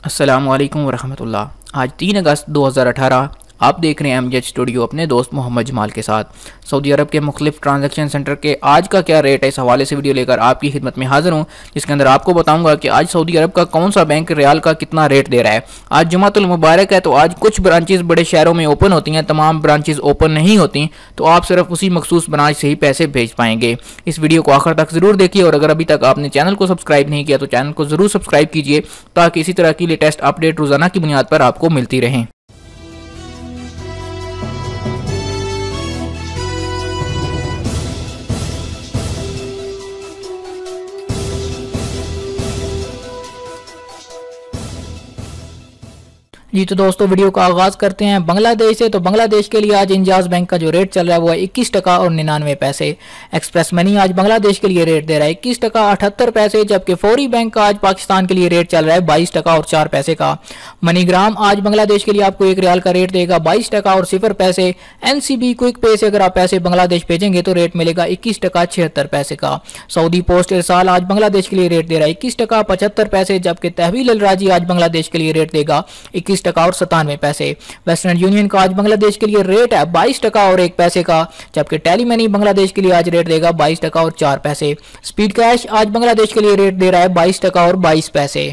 अस्सलामु अलैकुम वरहमतुल्लाह। आज 3 अगस्त 2018 आप देख रहे हैं एमजेड स्टूडियो अपने दोस्त मोहम्मद जमाल के साथ। सऊदी अरब के मुख्तलिफ ट्रांजैक्शन सेंटर के आज का क्या रेट है, इस हवाले से वीडियो लेकर आपकी खिदमत में हाजिर हूं, जिसके अंदर आपको बताऊंगा कि आज सऊदी अरब का कौन सा बैंक रियाल का कितना रेट दे रहा है। आज जुमातुल मुबारक है, तो आज कुछ ब्रांचेस बड़े शहरों में ओपन होती हैं, तमाम ब्रांचेस ओपन नहीं होती, तो आप सिर्फ उसी मखसूस ब्रांच से ही पैसे भेज पाएंगे। इस वीडियो को आखिर तक जरूर देखिए, और अगर अभी तक आपने चैनल को सब्सक्राइब नहीं किया तो चैनल को जरूर सब्सक्राइब कीजिए, ताकि इसी तरह की लेटेस्ट अपडेट रोजाना की बुनियाद पर आपको मिलती रहें। जी तो दोस्तों, वीडियो का आगाज करते हैं बांग्लादेश से। तो बांग्लादेश के लिए आज इंजाज बैंक का जो रेट चल रहा है वो है 21 टका और 99 पैसे। एक्सप्रेस मनी आज बांग्लादेश के लिए रेट दे रहा है 21 टका 78 पैसे, जबकि फौरी बैंक का आज पाकिस्तान के लिए रेट चल रहा है 22 टका और 4 पैसे का। मनीग्राम आज बांग्लादेश के लिए आपको 1 रियाल का रेट देगा 22 टका और 0 पैसे। एनसीबी क्विक पे से अगर आप पैसे बांग्लादेश भेजेंगे तो रेट मिलेगा 21 टका 76 पैसे का। सऊदी पोस्ट इरसाल आज बांग्लादेश के लिए रेट दे रहा है 21 टका 75 पैसे, जबकि तहवील अल राजी आज बांग्लादेश के लिए रेट देगा 21 टका और 97 पैसे। वेस्टर्न यूनियन का आज बांग्लादेश के लिए रेट है 22 टका और 1 पैसे का, जबकि टेली मनी बांग्लादेश के लिए आज रेट देगा 22 टका और 4 पैसे। स्पीड कैश आज बांग्लादेश के लिए रेट दे रहा है 22 टका और 22 पैसे।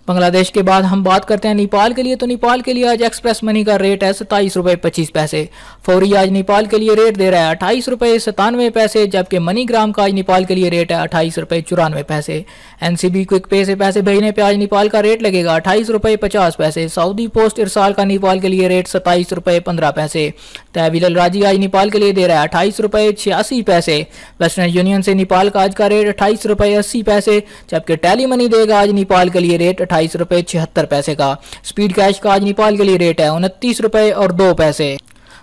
बांग्लादेश के बाद हम बात करते हैं नेपाल के लिए। तो नेपाल के लिए आज एक्सप्रेस मनी का रेट है 27 रुपये 25 पैसे। फौरी आज नेपाल के लिए रेट दे रहा है 28 रुपये 97 पैसे, जबकि मनीग्राम का आज नेपाल के लिए रेट है 28 रुपये 94 पैसे। एनसीबी क्विक पे से पैसे भेजने पे आज नेपाल का रेट लगेगा 28 रुपये 50 पैसे। सऊदी पोस्ट इरसाल का नेपाल के लिए रेट 27 रुपये 15 पैसे। तहवील अल राजी आज नेपाल के लिए दे रहा है 28 रुपये 86 पैसे। वेस्टर्न यूनियन से नेपाल का आज का रेट 28 रुपये 80 पैसे, जबकि टेली मनी देगा आज नेपाल के लिए रेट 28 रुपये 76 पैसे का। स्पीड कैश का आज नेपाल के लिए रेट है 29 रुपये और 2 पैसे।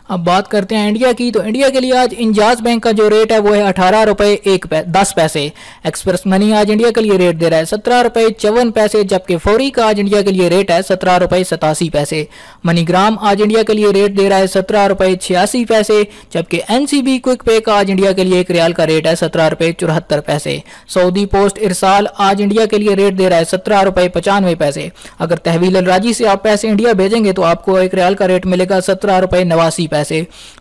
अब बात करते हैं इंडिया की। तो इंडिया के लिए आज इंजाज बैंक का जो रेट है वो है 18 रुपये 10 पैसे। एक्सप्रेस मनी आज इंडिया के लिए रेट दे रहा है 17 रुपये 54 पैसे, जबकि फौरी का आज इंडिया के लिए रेट है 17 रुपये 87 पैसे। मनीग्राम आज इंडिया के लिए रेट दे रहा है 17 रुपये 86 पैसे, जबकि एनसीबी क्विक पे का आज इंडिया के लिए 1 रियाल का रेट है 17 रुपये 74 पैसे। सऊदी पोस्ट इरसाल आज इंडिया के लिए रेट दे रहा है 17 रुपये 95 पैसे। अगर तहवील अल राजी से आप पैसे इंडिया भेजेंगे तो आपको 1 रियाल का रेट मिलेगा 17 रुपये 89 पैसे।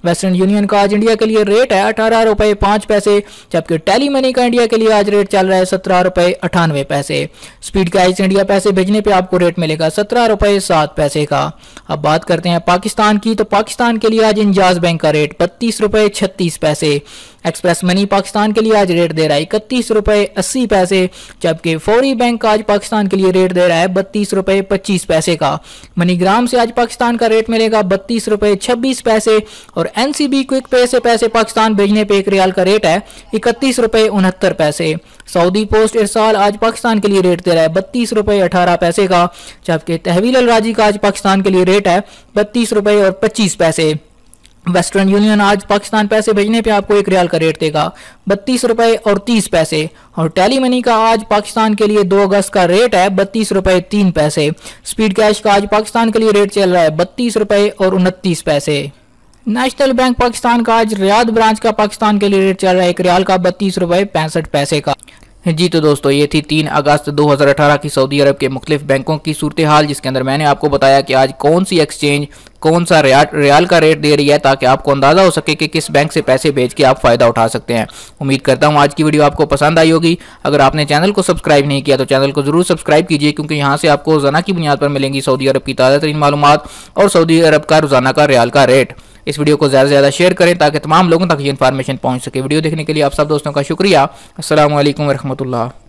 वेस्टर्न यूनियन का आज इंडिया के लिए रेट है 18 रुपये 5 पैसे, जबकि टेली मनी का इंडिया के लिए आज रेट चल रहा है 17 रुपये 98 पैसे। स्पीड कैश इंडिया पैसे भेजने पे आपको रेट मिलेगा 17 रुपये 7 पैसे का। अब बात करते हैं पाकिस्तान की। तो पाकिस्तान के लिए आज इंजाज बैंक का रेट 32 रुपये 36 पैसे। एक्सप्रेस मनी पाकिस्तान के लिए आज रेट दे रहा है 31 रुपये 80 पैसे, जबकि फौरी बैंक का आज पाकिस्तान के लिए रेट दे रहा है 32 रुपये 25 पैसे का। मनीग्राम से आज पाकिस्तान का रेट मिलेगा 32 रुपये 26 पैसे, और एनसीबी क्विक पे से पैसे पाकिस्तान भेजने पे 1 रियाल का रेट है 31 रुपये 69 पैसे। सऊदी पोस्ट इरसाल आज पाकिस्तान के लिए रेट दे रहा है 32 रुपये 18 पैसे का, जबकि तहवील अल राजी का आज पाकिस्तान के लिए रेट है 32 रुपये और 25 पैसे। वेस्टर्न यूनियन आज पाकिस्तान पैसे भेजने पे आपको 1 रियाल का रेट देगा 32 रुपये और 30 पैसे, और टेली मनी का आज पाकिस्तान के लिए 2 अगस्त का रेट है 32 रुपये 3 पैसे। स्पीड कैश का आज पाकिस्तान के लिए रेट चल रहा है 32 रुपये और 29 पैसे। नेशनल बैंक पाकिस्तान का आज रियाद ब्रांच का पाकिस्तान के लिए रेट चल रहा है 1 रियाल का 32 रुपये 65 पैसे का। जी तो दोस्तों, ये थी 3 अगस्त 2018 की सऊदी अरब के मुख्तलिफ बैंकों की सूरत हाल, जिसके अंदर मैंने आपको बताया कि आज कौन सी एक्सचेंज कौन सा रियाल का रेट दे रही है, ताकि आपको अंदाजा हो सके कि किस बैंक से पैसे भेज के आप फ़ायदा उठा सकते हैं। उम्मीद करता हूँ आज की वीडियो आपको पसंद आई होगी। अगर आपने चैनल को सब्सक्राइब नहीं किया तो चैनल को जरूर सब्सक्राइब कीजिए, क्योंकि यहाँ से आपको रोजाना की बुनियाद पर मिलेंगी सऊदी अरब की ताज़ा तरीन मालूमात और सऊदी अरब का रोजाना का रियाल का रेट। इस वीडियो को ज़्यादा से ज़्यादा शेयर करें ताकि तमाम लोगों तक ये इन्फॉर्मेशन पहुँच सके। वीडियो देखने के लिए आप सब दोस्तों का शुक्रिया। अस्सलामु अलैकुम वरहमतुल्लाह।